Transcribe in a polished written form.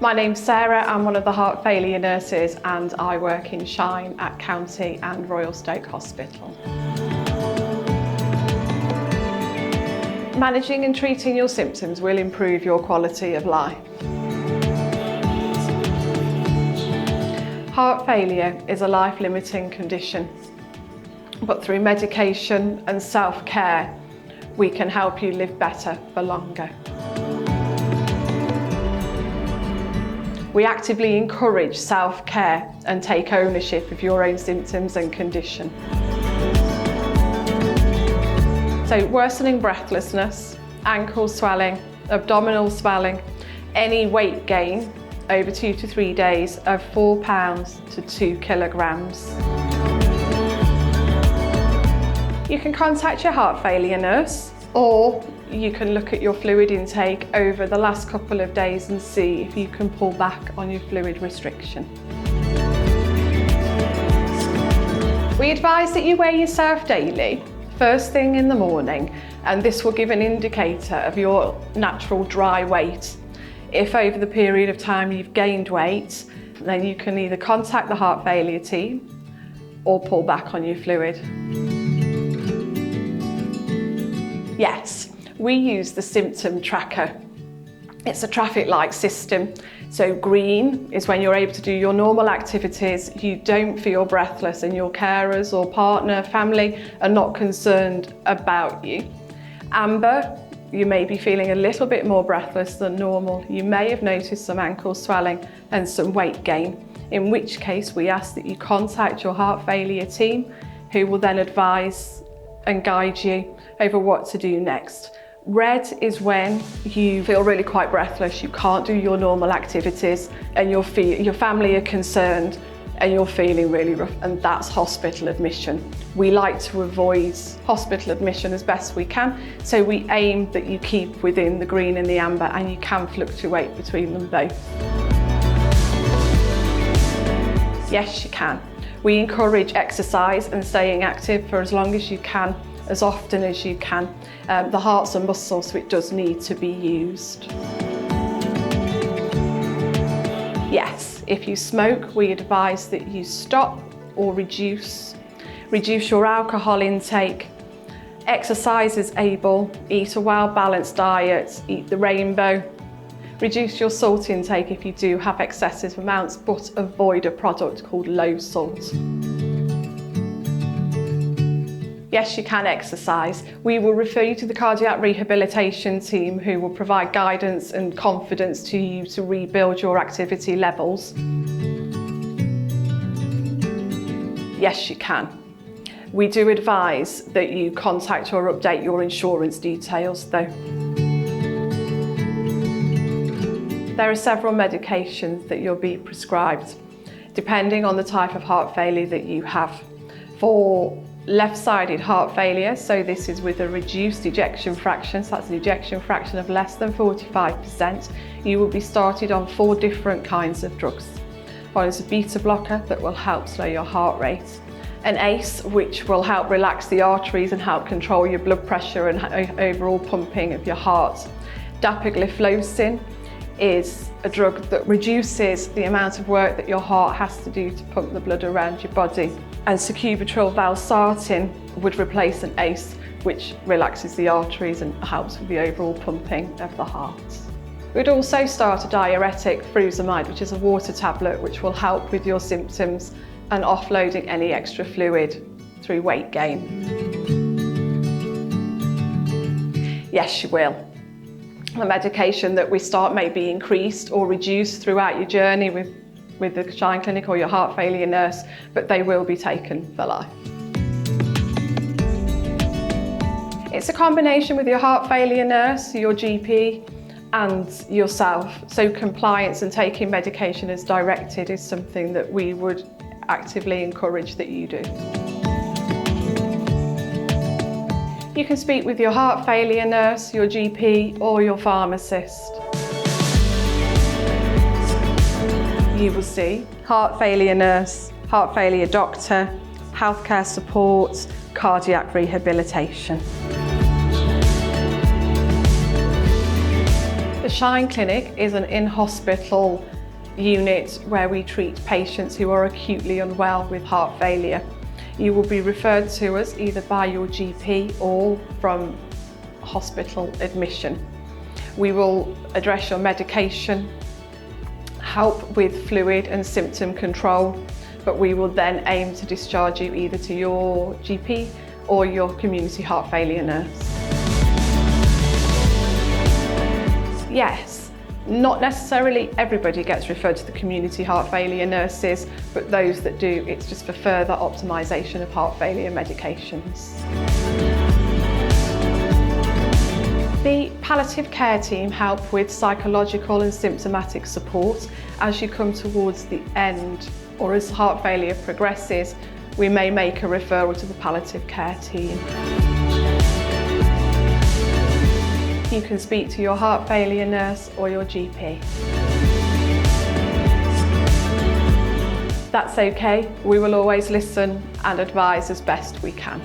My name's Sarah, I'm one of the heart failure nurses and I work in Shine at County and Royal Stoke Hospital. Managing and treating your symptoms will improve your quality of life. Heart failure is a life-limiting condition, but through medication and self-care, we can help you live better for longer. We actively encourage self-care and take ownership of your own symptoms and condition. So worsening breathlessness, ankle swelling, abdominal swelling, any weight gain over 2 to 3 days of 4 pounds to 2 kilograms. You can contact your heart failure nurse, or you can look at your fluid intake over the last couple of days and see if you can pull back on your fluid restriction. We advise that you weigh yourself daily, first thing in the morning, and this will give an indicator of your natural dry weight. If over the period of time you've gained weight, then you can either contact the heart failure team or pull back on your fluid. Yes, we use the symptom tracker. It's a traffic light system. So green is when you're able to do your normal activities, you don't feel breathless and your carers or partner, family are not concerned about you. Amber, you may be feeling a little bit more breathless than normal. You may have noticed some ankle swelling and some weight gain, in which case we ask that you contact your heart failure team, who will then advise and guide you over what to do next. Red is when you feel really quite breathless, you can't do your normal activities and your family are concerned and you're feeling really rough, and that's hospital admission. We like to avoid hospital admission as best we can, so we aim that you keep within the green and the amber, and you can fluctuate between them both. Yes, you can. We encourage exercise and staying active for as long as you can, as often as you can. The heart's a muscle, so it does need to be used. Yes, if you smoke, we advise that you stop or reduce your alcohol intake. Exercise as able, eat a well-balanced diet, eat the rainbow. Reduce your salt intake if you do have excessive amounts, but avoid a product called low salt. Yes, you can exercise. We will refer you to the cardiac rehabilitation team, who will provide guidance and confidence to you to rebuild your activity levels. Yes, you can. We do advise that you contact or update your insurance details though. There are several medications that you'll be prescribed, depending on the type of heart failure that you have. For left-sided heart failure, so this is with a reduced ejection fraction, so that's an ejection fraction of less than 45%, you will be started on 4 different kinds of drugs. One is a beta blocker that will help slow your heart rate, an ACE which will help relax the arteries and help control your blood pressure and overall pumping of your heart. Dapagliflozin is a drug that reduces the amount of work that your heart has to do to pump the blood around your body. And sacubitril valsartan would replace an ACE, which relaxes the arteries and helps with the overall pumping of the heart. We'd also start a diuretic, furosemide, which is a water tablet which will help with your symptoms and offloading any extra fluid through weight gain. Yes, you will. The medication that we start may be increased or reduced throughout your journey with the Shine Clinic or your heart failure nurse, but they will be taken for life. It's a combination with your heart failure nurse, your GP and yourself. So compliance and taking medication as directed is something that we would actively encourage that you do. You can speak with your heart failure nurse, your GP or your pharmacist. You will see heart failure nurse, heart failure doctor, healthcare support, cardiac rehabilitation. The Shine Clinic is an in-hospital unit where we treat patients who are acutely unwell with heart failure. You will be referred to us either by your GP or from hospital admission. We will address your medication, help with fluid and symptom control, but we will then aim to discharge you either to your GP or your community heart failure nurse. Yes, not necessarily everybody gets referred to the community heart failure nurses, but those that do, it's just for further optimisation of heart failure medications. The palliative care team help with psychological and symptomatic support as you come towards the end, or as heart failure progresses, we may make a referral to the palliative care team. You can speak to your heart failure nurse or your GP. That's okay, we will always listen and advise as best we can.